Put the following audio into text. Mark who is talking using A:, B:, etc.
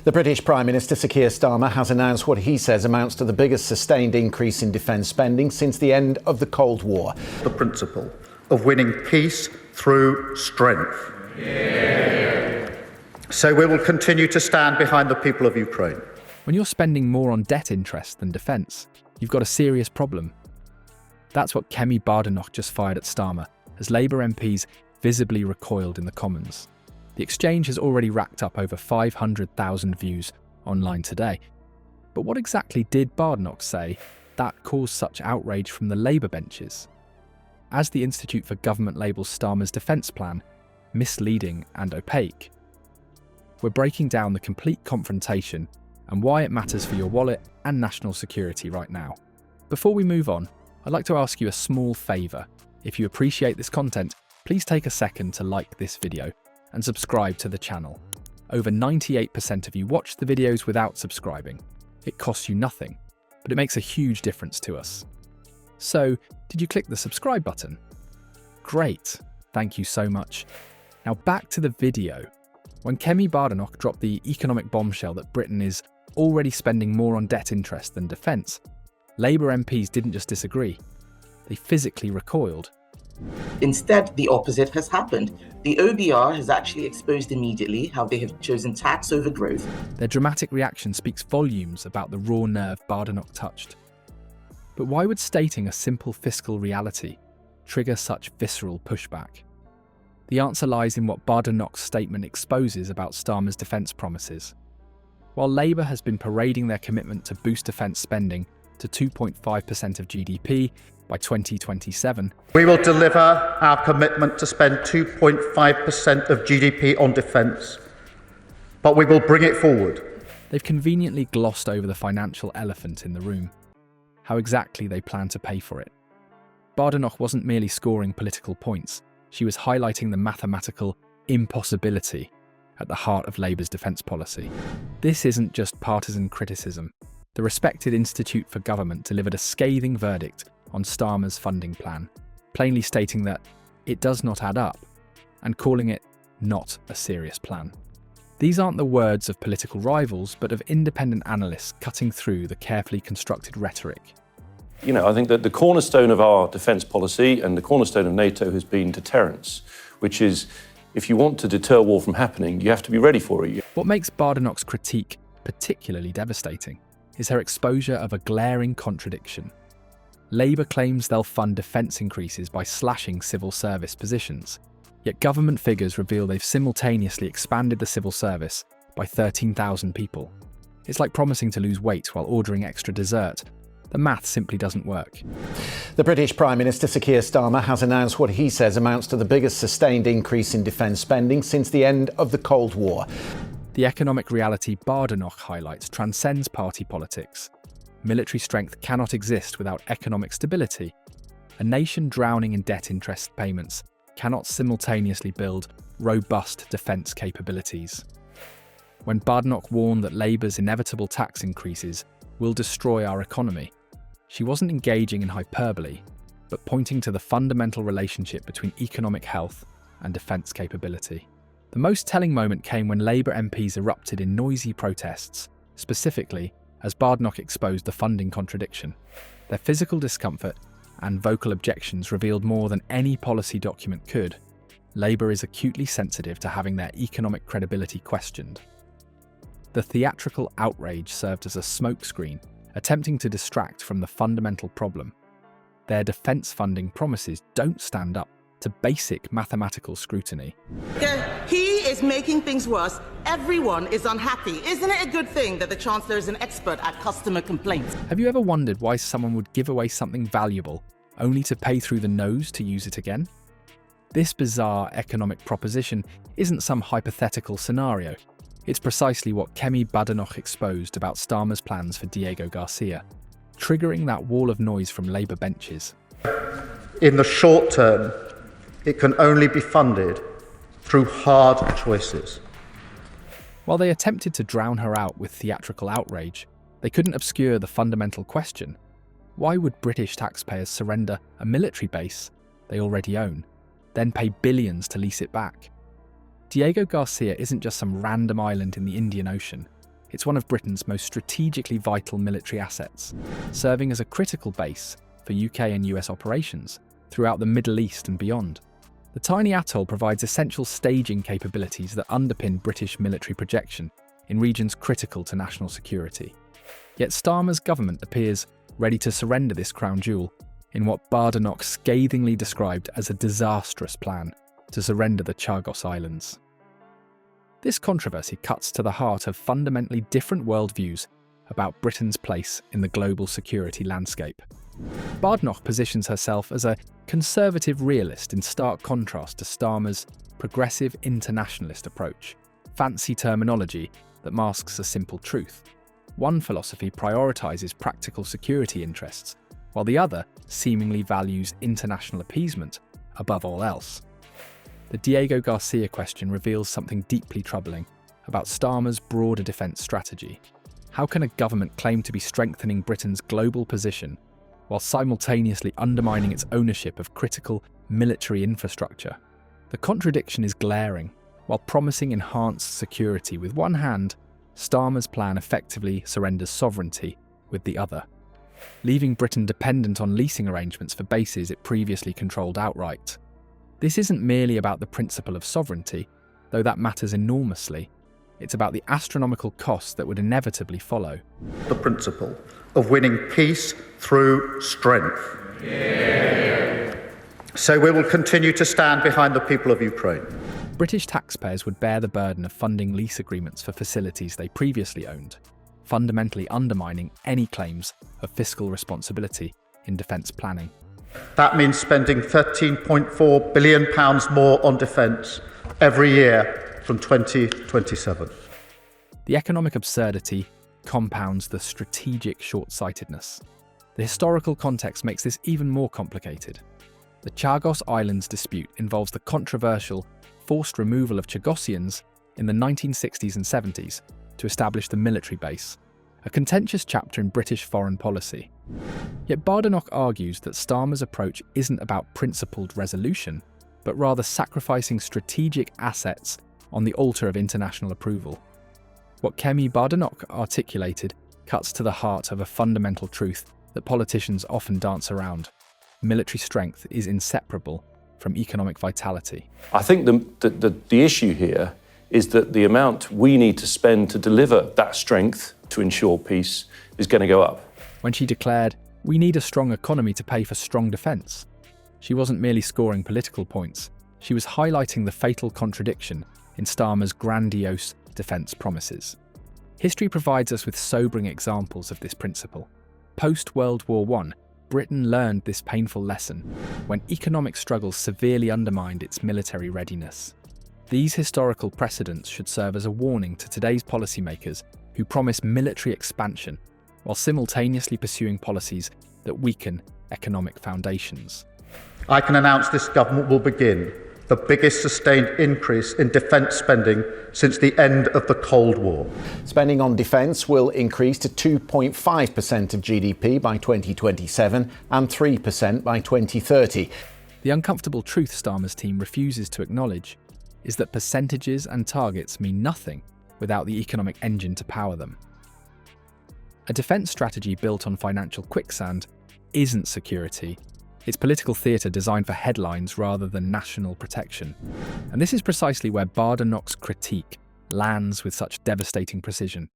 A: The British Prime Minister Sir Keir Starmer has announced what he says amounts to the biggest sustained increase in defence spending since the end of the Cold War.
B: The principle of winning peace through strength. Yeah. So we will continue to stand behind the people of Ukraine.
C: When you're spending more on debt interest than defence, you've got a serious problem. That's what Kemi Badenoch just fired at Starmer, as Labour MPs visibly recoiled in the Commons. The exchange has already racked up over 500,000 views online today. But what exactly did Badenoch say that caused such outrage from the Labour benches? As the Institute for Government labels Starmer's defence plan misleading and opaque, we're breaking down the complete confrontation and why it matters for your wallet and national security right now. Before we move on, I'd like to ask you a small favour. If you appreciate this content, please take a second to like this video and subscribe to the channel. Over 98% of you watch the videos without subscribing. It costs you nothing, but it makes a huge difference to us. So, did you click the subscribe button? Great, thank you so much. Now back to the video. When Kemi Badenoch dropped the economic bombshell that Britain is already spending more on debt interest than defence, Labour MPs didn't just disagree, they physically recoiled.
D: Instead, the opposite has happened. The OBR has actually exposed immediately how they have chosen tax over growth.
C: Their dramatic reaction speaks volumes about the raw nerve Badenoch touched. But why would stating a simple fiscal reality trigger such visceral pushback? The answer lies in what Badenoch's statement exposes about Starmer's defence promises. While Labour has been parading their commitment to boost defence spending to 2.5% of GDP by 2027,
B: we will deliver our commitment to spend 2.5% of GDP on defence, but we will bring it forward.
C: They've conveniently glossed over the financial elephant in the room, how exactly they plan to pay for it. Badenoch wasn't merely scoring political points, she was highlighting the mathematical impossibility at the heart of Labour's defence policy. This isn't just partisan criticism. The respected Institute for Government delivered a scathing verdict on Starmer's funding plan, plainly stating that it does not add up and calling it not a serious plan. These aren't the words of political rivals, but of independent analysts cutting through the carefully constructed rhetoric.
E: You know, I think that the cornerstone of our defence policy and the cornerstone of NATO has been deterrence, which is if you want to deter war from happening, you have to be ready for it.
C: What makes Badenoch's critique particularly devastating is her exposure of a glaring contradiction. Labour claims they'll fund defence increases by slashing civil service positions, yet government figures reveal they've simultaneously expanded the civil service by 13,000 people. It's like promising to lose weight while ordering extra dessert. The math simply doesn't work.
A: The British Prime Minister Sir Keir Starmer has announced what he says amounts to the biggest sustained increase in defence spending since the end of the Cold War.
C: The economic reality Badenoch highlights transcends party politics. Military strength cannot exist without economic stability. A nation drowning in debt interest payments cannot simultaneously build robust defence capabilities. When Badenoch warned that Labour's inevitable tax increases will destroy our economy, she wasn't engaging in hyperbole, but pointing to the fundamental relationship between economic health and defence capability. The most telling moment came when Labour MPs erupted in noisy protests, specifically as Badenoch exposed the funding contradiction. Their physical discomfort and vocal objections revealed more than any policy document could. Labour is acutely sensitive to having their economic credibility questioned. The theatrical outrage served as a smokescreen, attempting to distract from the fundamental problem. Their defence funding promises don't stand up to basic mathematical scrutiny.
D: He is making things worse. Everyone is unhappy. Isn't it a good thing that the Chancellor is an expert at customer complaints?
C: Have you ever wondered why someone would give away something valuable only to pay through the nose to use it again? This bizarre economic proposition isn't some hypothetical scenario. It's precisely what Kemi Badenoch exposed about Starmer's plans for Diego Garcia, triggering that wall of noise from Labour benches.
B: In the short term, it can only be funded through hard choices.
C: While they attempted to drown her out with theatrical outrage, they couldn't obscure the fundamental question. Why would British taxpayers surrender a military base they already own, then pay billions to lease it back? Diego Garcia isn't just some random island in the Indian Ocean. It's one of Britain's most strategically vital military assets, serving as a critical base for UK and US operations throughout the Middle East and beyond. The tiny atoll provides essential staging capabilities that underpin British military projection in regions critical to national security. Yet Starmer's government appears ready to surrender this crown jewel in what Badenoch scathingly described as a disastrous plan to surrender the Chagos Islands. This controversy cuts to the heart of fundamentally different worldviews about Britain's place in the global security landscape. Badenoch positions herself as a conservative realist in stark contrast to Starmer's progressive internationalist approach, fancy terminology that masks a simple truth. One philosophy prioritises practical security interests, while the other seemingly values international appeasement above all else. The Diego Garcia question reveals something deeply troubling about Starmer's broader defence strategy. How can a government claim to be strengthening Britain's global position while simultaneously undermining its ownership of critical military infrastructure? The contradiction is glaring. While promising enhanced security with one hand, Starmer's plan effectively surrenders sovereignty with the other, leaving Britain dependent on leasing arrangements for bases it previously controlled outright. This isn't merely about the principle of sovereignty, though that matters enormously. It's about the astronomical costs that would inevitably follow.
B: The principle of winning peace through strength. So we will continue to stand behind the people of Ukraine.
C: British taxpayers would bear the burden of funding lease agreements for facilities they previously owned, fundamentally undermining any claims of fiscal responsibility in defence planning.
B: That means spending £13.4 billion more on defence every year from 2027.
C: The economic absurdity compounds the strategic short-sightedness. The historical context makes this even more complicated. The Chagos Islands dispute involves the controversial forced removal of Chagosians in the 1960s and 70s to establish the military base, a contentious chapter in British foreign policy. Yet Badenoch argues that Starmer's approach isn't about principled resolution, but rather sacrificing strategic assets on the altar of international approval. What Kemi Badenoch articulated cuts to the heart of a fundamental truth that politicians often dance around. Military strength is inseparable from economic vitality.
E: I think the issue here is that the amount we need to spend to deliver that strength to ensure peace is going to go up.
C: When she declared, "We need a strong economy to pay for strong defence," she wasn't merely scoring political points, she was highlighting the fatal contradiction in Starmer's grandiose defence promises. History provides us with sobering examples of this principle. Post-World War I, Britain learned this painful lesson when economic struggles severely undermined its military readiness. These historical precedents should serve as a warning to today's policymakers who promise military expansion while simultaneously pursuing policies that weaken economic foundations.
B: I can announce this government will begin the biggest sustained increase in defence spending since the end of the Cold War.
A: Spending on defence will increase to 2.5% of GDP by 2027 and 3% by 2030.
C: The uncomfortable truth Starmer's team refuses to acknowledge is that percentages and targets mean nothing without the economic engine to power them. A defence strategy built on financial quicksand isn't security. It's political theatre designed for headlines rather than national protection. And this is precisely where Badenoch's critique lands with such devastating precision.